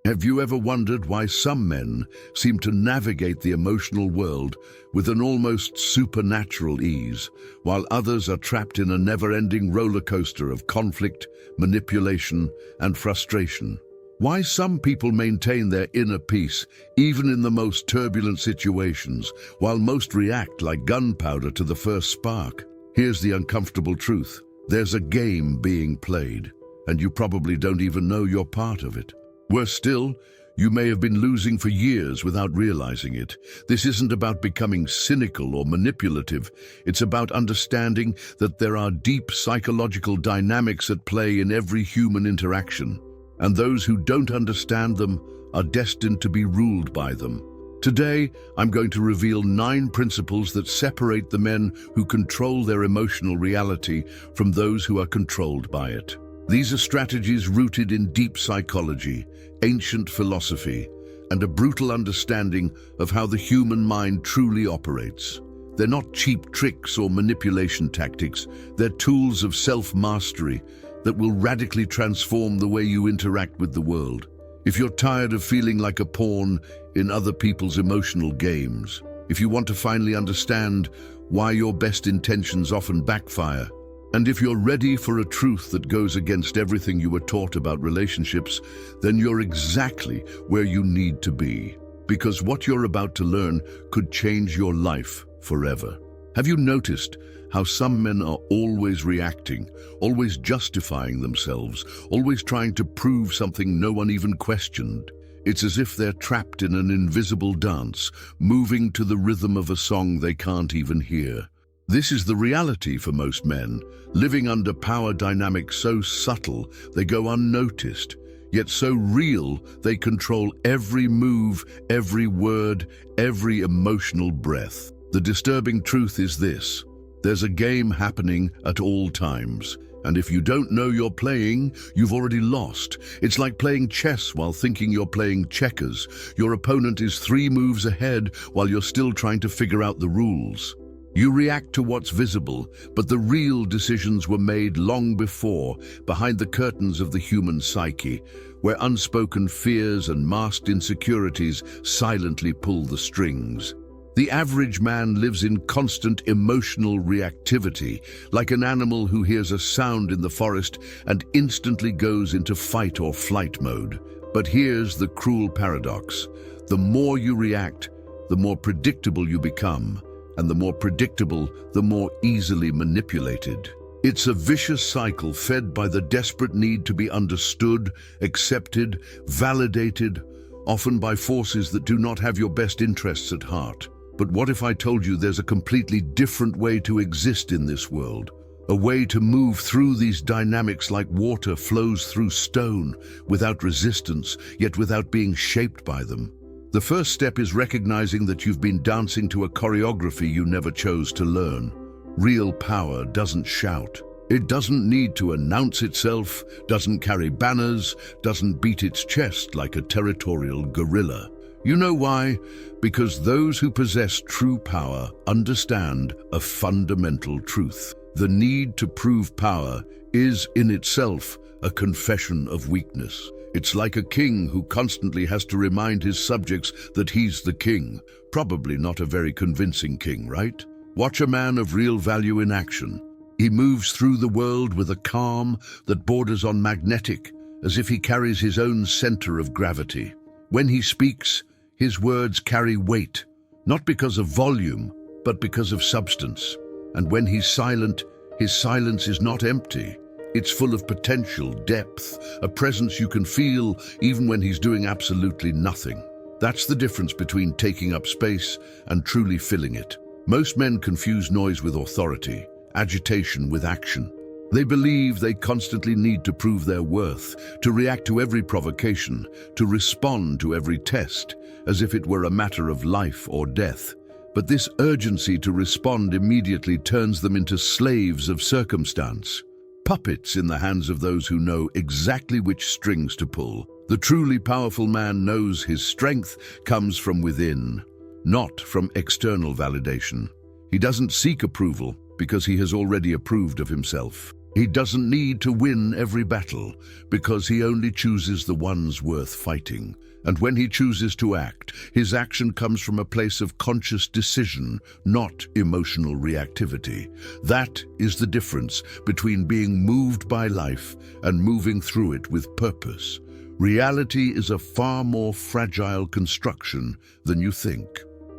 Have you ever wondered why some men seem to navigate the emotional world with an almost supernatural ease, while others are trapped in a never-ending roller coaster of conflict, manipulation, and frustration? Why some people maintain their inner peace even in the most turbulent situations, while most react like gunpowder to the first spark? Here's the uncomfortable truth. There's a game being played, and you probably don't even know you're part of it. Worse still, you may have been losing for years without realizing it. This isn't about becoming cynical or manipulative. It's about understanding that there are deep psychological dynamics at play in every human interaction, and those who don't understand them are destined to be ruled by them. Today, I'm going to reveal 9 principles that separate the men who control their emotional reality from those who are controlled by it. These are strategies rooted in deep psychology, ancient philosophy, and a brutal understanding of how the human mind truly operates. They're not cheap tricks or manipulation tactics. They're tools of self-mastery that will radically transform the way you interact with the world. If you're tired of feeling like a pawn in other people's emotional games, if you want to finally understand why your best intentions often backfire, and if you're ready for a truth that goes against everything you were taught about relationships, then you're exactly where you need to be. Because what you're about to learn could change your life forever. Have you noticed how some men are always reacting, always justifying themselves, always trying to prove something no one even questioned? It's as if they're trapped in an invisible dance, moving to the rhythm of a song they can't even hear. This is the reality for most men, living under power dynamics so subtle they go unnoticed, yet so real they control every move, every word, every emotional breath. The disturbing truth is this: there's a game happening at all times, and if you don't know you're playing, you've already lost. It's like playing chess while thinking you're playing checkers. Your opponent is 3 moves ahead while you're still trying to figure out the rules. You react to what's visible, but the real decisions were made long before, behind the curtains of the human psyche, where unspoken fears and masked insecurities silently pull the strings. The average man lives in constant emotional reactivity, like an animal who hears a sound in the forest and instantly goes into fight or flight mode. But here's the cruel paradox. The more you react, the more predictable you become. And the more predictable, the more easily manipulated. It's a vicious cycle fed by the desperate need to be understood, accepted, validated, often by forces that do not have your best interests at heart. But what if I told you there's a completely different way to exist in this world? A way to move through these dynamics like water flows through stone, without resistance, yet without being shaped by them. The first step is recognizing that you've been dancing to a choreography you never chose to learn. Real power doesn't shout. It doesn't need to announce itself, doesn't carry banners, doesn't beat its chest like a territorial guerrilla. You know why? Because those who possess true power understand a fundamental truth. The need to prove power is in itself a confession of weakness. It's like a king who constantly has to remind his subjects that he's the king. Probably not a very convincing king, right? Watch a man of real value in action. He moves through the world with a calm that borders on magnetic, as if he carries his own center of gravity. When he speaks, his words carry weight, not because of volume, but because of substance. And when he's silent, his silence is not empty. It's full of potential, depth, a presence you can feel even when he's doing absolutely nothing. That's the difference between taking up space and truly filling it. Most men confuse noise with authority, agitation with action. They believe they constantly need to prove their worth, to react to every provocation, to respond to every test, as if it were a matter of life or death. But this urgency to respond immediately turns them into slaves of circumstance. Puppets in the hands of those who know exactly which strings to pull. The truly powerful man knows his strength comes from within, not from external validation. He doesn't seek approval because he has already approved of himself. He doesn't need to win every battle, because he only chooses the ones worth fighting. And when he chooses to act, his action comes from a place of conscious decision, not emotional reactivity. That is the difference between being moved by life and moving through it with purpose. Reality is a far more fragile construction than you think.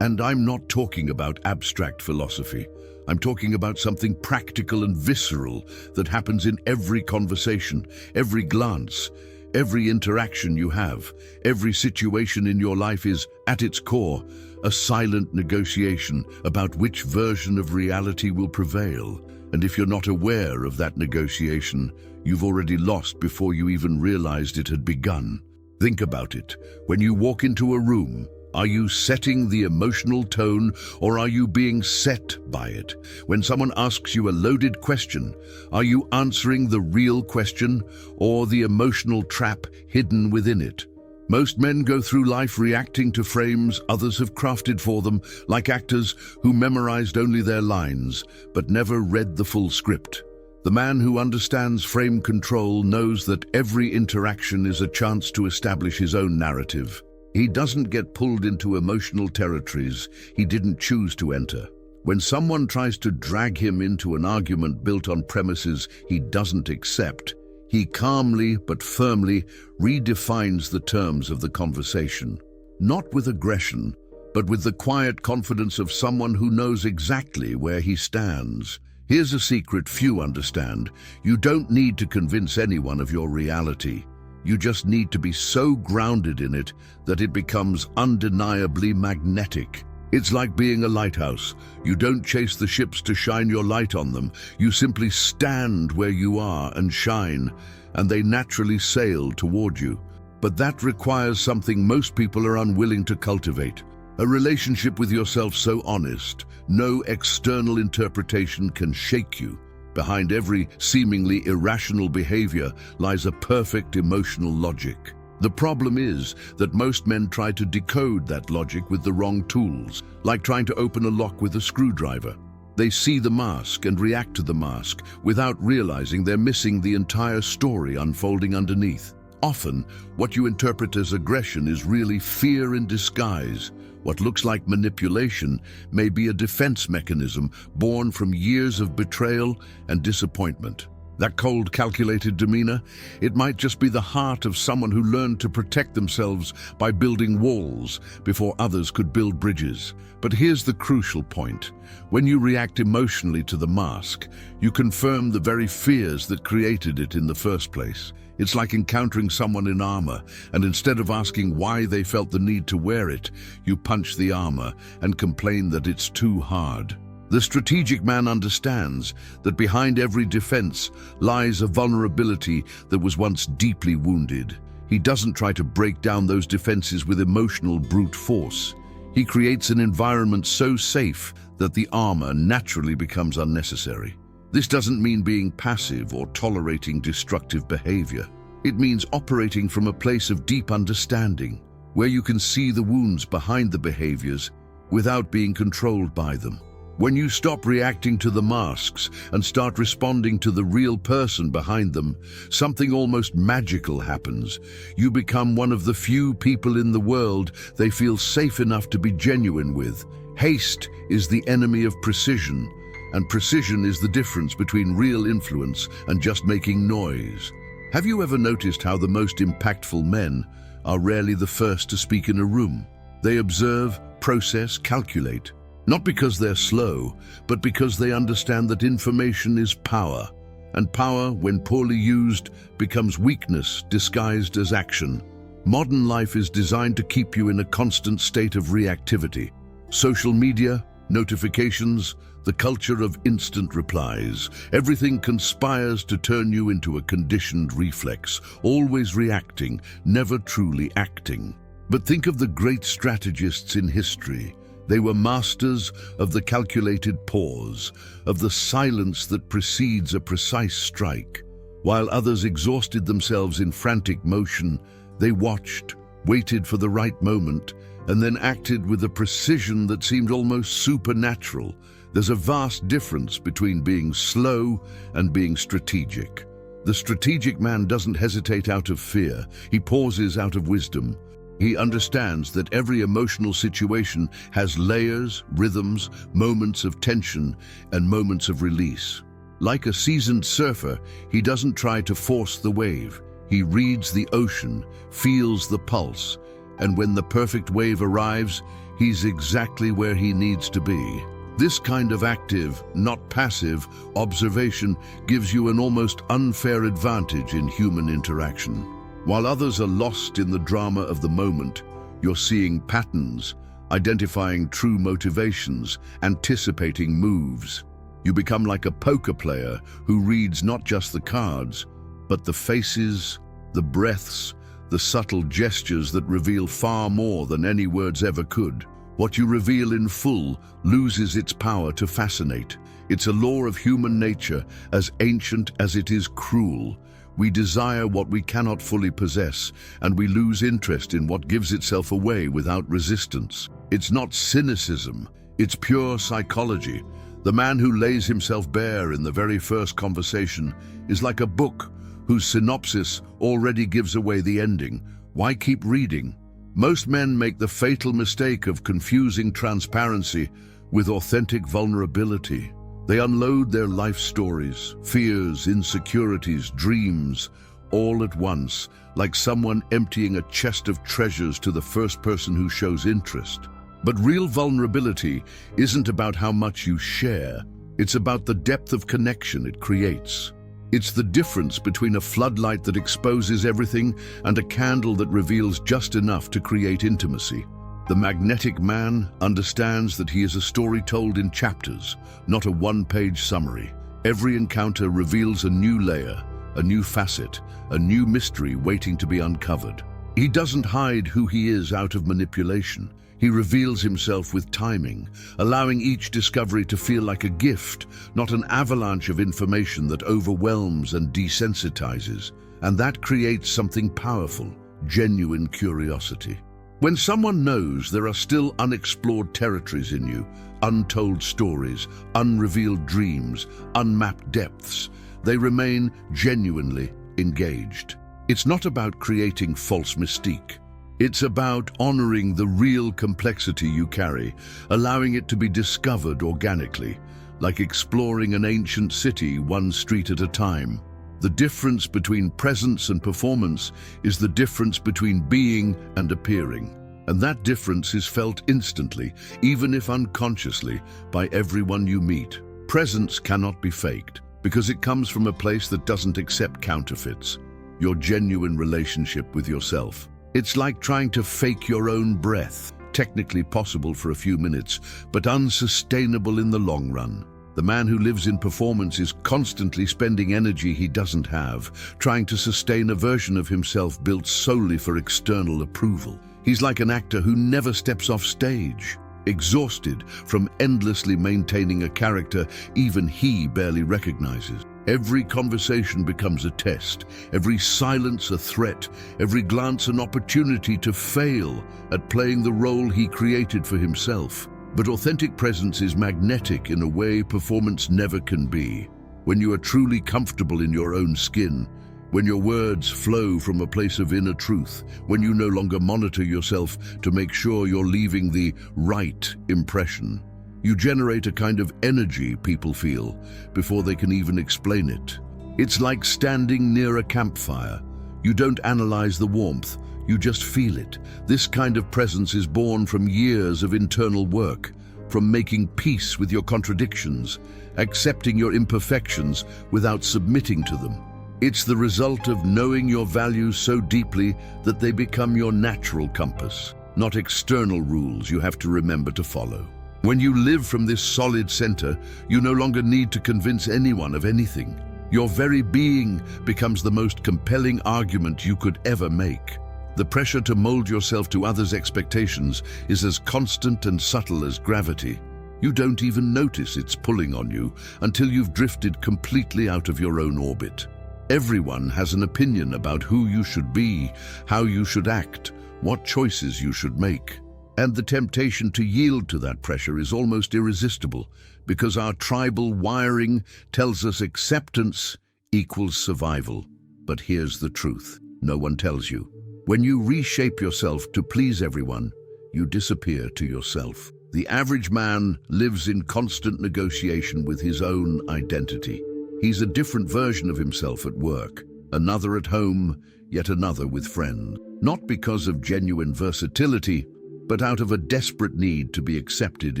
And I'm not talking about abstract philosophy. I'm talking about something practical and visceral that happens in every conversation, every glance, every interaction you have. Every situation in your life is, at its core, a silent negotiation about which version of reality will prevail. And if you're not aware of that negotiation, you've already lost before you even realized it had begun. Think about it. When you walk into a room, are you setting the emotional tone, or are you being set by it? When someone asks you a loaded question, are you answering the real question or the emotional trap hidden within it? Most men go through life reacting to frames others have crafted for them, like actors who memorized only their lines but never read the full script. The man who understands frame control knows that every interaction is a chance to establish his own narrative. He doesn't get pulled into emotional territories he didn't choose to enter. When someone tries to drag him into an argument built on premises he doesn't accept, he calmly but firmly redefines the terms of the conversation. Not with aggression, but with the quiet confidence of someone who knows exactly where he stands. Here's a secret few understand. You don't need to convince anyone of your reality. You just need to be so grounded in it that it becomes undeniably magnetic. It's like being a lighthouse. You don't chase the ships to shine your light on them. You simply stand where you are and shine, and they naturally sail toward you. But that requires something most people are unwilling to cultivate. A relationship with yourself so honest, no external interpretation can shake you. Behind every seemingly irrational behavior lies a perfect emotional logic. The problem is that most men try to decode that logic with the wrong tools, like trying to open a lock with a screwdriver. They see the mask and react to the mask without realizing they're missing the entire story unfolding underneath. Often, what you interpret as aggression is really fear in disguise. What looks like manipulation may be a defense mechanism born from years of betrayal and disappointment. That cold, calculated demeanor, it might just be the heart of someone who learned to protect themselves by building walls before others could build bridges. But here's the crucial point. When you react emotionally to the mask, you confirm the very fears that created it in the first place. It's like encountering someone in armor, and instead of asking why they felt the need to wear it, you punch the armor and complain that it's too hard. The strategic man understands that behind every defense lies a vulnerability that was once deeply wounded. He doesn't try to break down those defenses with emotional brute force. He creates an environment so safe that the armor naturally becomes unnecessary. This doesn't mean being passive or tolerating destructive behavior. It means operating from a place of deep understanding, where you can see the wounds behind the behaviors without being controlled by them. When you stop reacting to the masks and start responding to the real person behind them, something almost magical happens. You become one of the few people in the world they feel safe enough to be genuine with. Haste is the enemy of precision, and precision is the difference between real influence and just making noise. Have you ever noticed how the most impactful men are rarely the first to speak in a room? They observe, process, calculate. Not because they're slow, but because they understand that information is power. And power, when poorly used, becomes weakness disguised as action. Modern life is designed to keep you in a constant state of reactivity. Social media, notifications, the culture of instant replies. Everything conspires to turn you into a conditioned reflex, always reacting, never truly acting. But think of the great strategists in history. They were masters of the calculated pause, of the silence that precedes a precise strike. While others exhausted themselves in frantic motion, they watched, waited for the right moment, and then acted with a precision that seemed almost supernatural. There's a vast difference between being slow and being strategic. The strategic man doesn't hesitate out of fear. He pauses out of wisdom. He understands that every emotional situation has layers, rhythms, moments of tension, and moments of release. Like a seasoned surfer, he doesn't try to force the wave. He reads the ocean, feels the pulse, and when the perfect wave arrives, he's exactly where he needs to be. This kind of active, not passive, observation gives you an almost unfair advantage in human interaction. While others are lost in the drama of the moment, you're seeing patterns, identifying true motivations, anticipating moves. You become like a poker player who reads not just the cards, but the faces, the breaths, the subtle gestures that reveal far more than any words ever could. What you reveal in full loses its power to fascinate. It's a law of human nature, as ancient as it is cruel. We desire what we cannot fully possess, and we lose interest in what gives itself away without resistance. It's not cynicism, it's pure psychology. The man who lays himself bare in the very first conversation is like a book whose synopsis already gives away the ending. Why keep reading? Most men make the fatal mistake of confusing transparency with authentic vulnerability. They unload their life stories, fears, insecurities, dreams, all at once, like someone emptying a chest of treasures to the first person who shows interest. But real vulnerability isn't about how much you share. It's about the depth of connection it creates. It's the difference between a floodlight that exposes everything and a candle that reveals just enough to create intimacy. The magnetic man understands that he is a story told in chapters, not a one-page summary. Every encounter reveals a new layer, a new facet, a new mystery waiting to be uncovered. He doesn't hide who he is out of manipulation. He reveals himself with timing, allowing each discovery to feel like a gift, not an avalanche of information that overwhelms and desensitizes. And that creates something powerful, genuine curiosity. When someone knows there are still unexplored territories in you, untold stories, unrevealed dreams, unmapped depths, they remain genuinely engaged. It's not about creating false mystique. It's about honoring the real complexity you carry, allowing it to be discovered organically, like exploring an ancient city one street at a time. The difference between presence and performance is the difference between being and appearing. And that difference is felt instantly, even if unconsciously, by everyone you meet. Presence cannot be faked, because it comes from a place that doesn't accept counterfeits. Your genuine relationship with yourself. It's like trying to fake your own breath, technically possible for a few minutes, but unsustainable in the long run. The man who lives in performance is constantly spending energy he doesn't have, trying to sustain a version of himself built solely for external approval. He's like an actor who never steps off stage, exhausted from endlessly maintaining a character even he barely recognizes. Every conversation becomes a test, every silence a threat, every glance an opportunity to fail at playing the role he created for himself. But authentic presence is magnetic in a way performance never can be. When you are truly comfortable in your own skin, when your words flow from a place of inner truth, when you no longer monitor yourself to make sure you're leaving the right impression, you generate a kind of energy people feel before they can even explain it. It's like standing near a campfire. You don't analyze the warmth, you just feel it. This kind of presence is born from years of internal work, from making peace with your contradictions, accepting your imperfections without submitting to them. It's the result of knowing your values so deeply that they become your natural compass, not external rules you have to remember to follow. When you live from this solid center, you no longer need to convince anyone of anything. Your very being becomes the most compelling argument you could ever make. The pressure to mold yourself to others' expectations is as constant and subtle as gravity. You don't even notice it's pulling on you until you've drifted completely out of your own orbit. Everyone has an opinion about who you should be, how you should act, what choices you should make. And the temptation to yield to that pressure is almost irresistible, because our tribal wiring tells us acceptance equals survival. But here's the truth no one tells you. When you reshape yourself to please everyone, you disappear to yourself. The average man lives in constant negotiation with his own identity. He's a different version of himself at work, another at home, yet another with friends. Not because of genuine versatility, but out of a desperate need to be accepted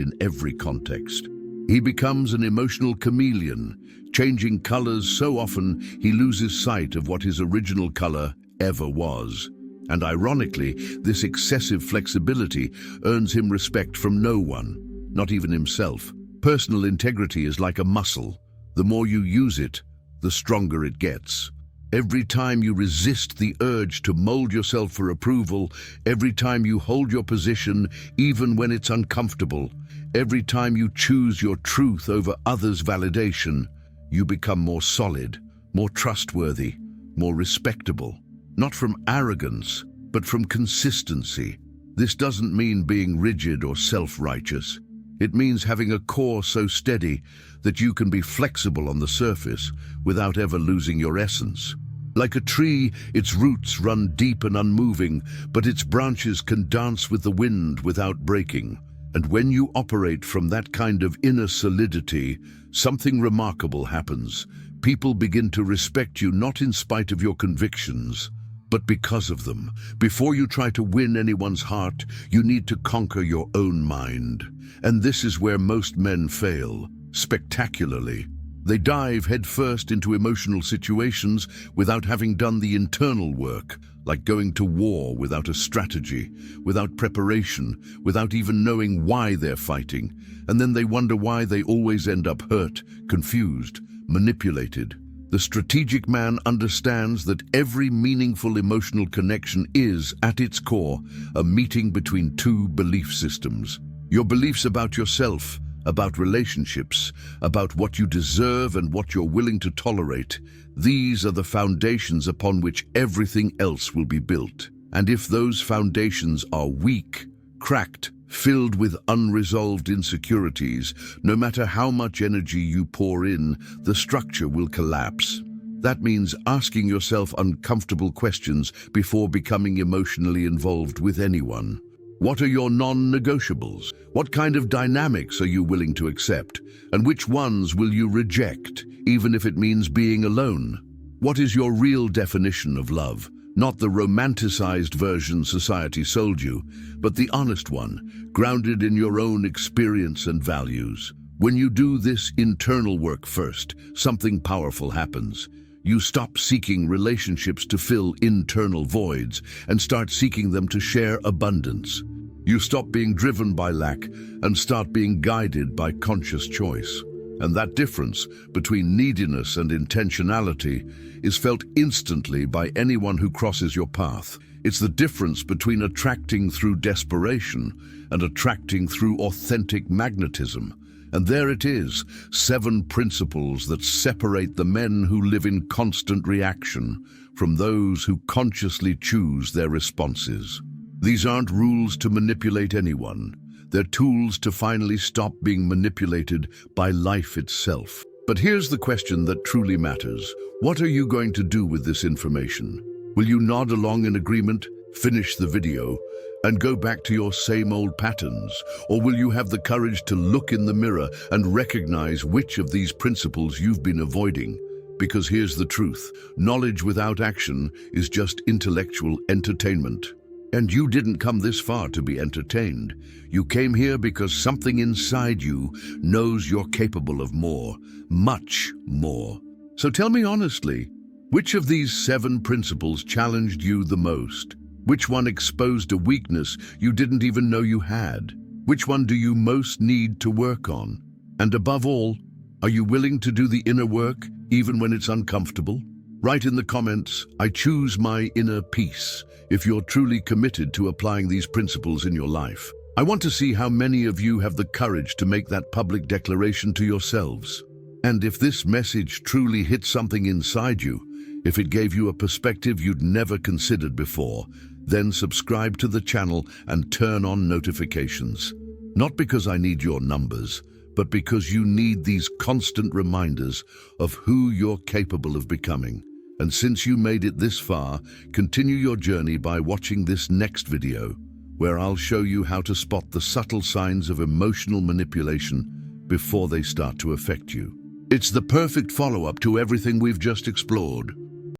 in every context. He becomes an emotional chameleon, changing colors so often he loses sight of what his original color ever was. And ironically, this excessive flexibility earns him respect from no one, not even himself. Personal integrity is like a muscle. The more you use it, the stronger it gets. Every time you resist the urge to mold yourself for approval, every time you hold your position even when it's uncomfortable, every time you choose your truth over others' validation, you become more solid, more trustworthy, more respectable. Not from arrogance, but from consistency. This doesn't mean being rigid or self-righteous. It means having a core so steady that you can be flexible on the surface without ever losing your essence. Like a tree, its roots run deep and unmoving, but its branches can dance with the wind without breaking. And when you operate from that kind of inner solidity, something remarkable happens. People begin to respect you not in spite of your convictions, but because of them. Before you try to win anyone's heart, you need to conquer your own mind. And this is where most men fail, spectacularly. They dive headfirst into emotional situations without having done the internal work, like going to war without a strategy, without preparation, without even knowing why they're fighting. And then they wonder why they always end up hurt, confused, manipulated. The strategic man understands that every meaningful emotional connection is, at its core, a meeting between two belief systems. Your beliefs about yourself, about relationships, about what you deserve and what you're willing to tolerate. These are the foundations upon which everything else will be built. And if those foundations are weak, cracked, filled with unresolved insecurities, no matter how much energy you pour in, the structure will collapse. That means asking yourself uncomfortable questions before becoming emotionally involved with anyone. What are your non-negotiables? What kind of dynamics are you willing to accept? And which ones will you reject, even if it means being alone? What is your real definition of love? Not the romanticized version society sold you, but the honest one, grounded in your own experience and values. When you do this internal work first, something powerful happens. You stop seeking relationships to fill internal voids and start seeking them to share abundance. You stop being driven by lack and start being guided by conscious choice. And that difference between neediness and intentionality is felt instantly by anyone who crosses your path. It's the difference between attracting through desperation and attracting through authentic magnetism. And there it is, 7 principles that separate the men who live in constant reaction from those who consciously choose their responses. These aren't rules to manipulate anyone. They're tools to finally stop being manipulated by life itself. But here's the question that truly matters. What are you going to do with this information? Will you nod along in agreement, finish the video, and go back to your same old patterns? Or will you have the courage to look in the mirror and recognize which of these principles you've been avoiding? Because here's the truth. Knowledge without action is just intellectual entertainment. And you didn't come this far to be entertained. You came here because something inside you knows you're capable of more, much more. So tell me honestly, which of these 7 principles challenged you the most? Which one exposed a weakness you didn't even know you had? Which one do you most need to work on? And above all, are you willing to do the inner work even when it's uncomfortable? Write in the comments, "I choose my inner peace," if you're truly committed to applying these principles in your life. I want to see how many of you have the courage to make that public declaration to yourselves. And if this message truly hit something inside you, if it gave you a perspective you'd never considered before, Then subscribe to the channel and turn on notifications. Not because I need your numbers, but because you need these constant reminders of who you're capable of becoming. And since you made it this far, continue your journey by watching this next video, where I'll show you how to spot the subtle signs of emotional manipulation before they start to affect you. It's the perfect follow-up to everything we've just explored.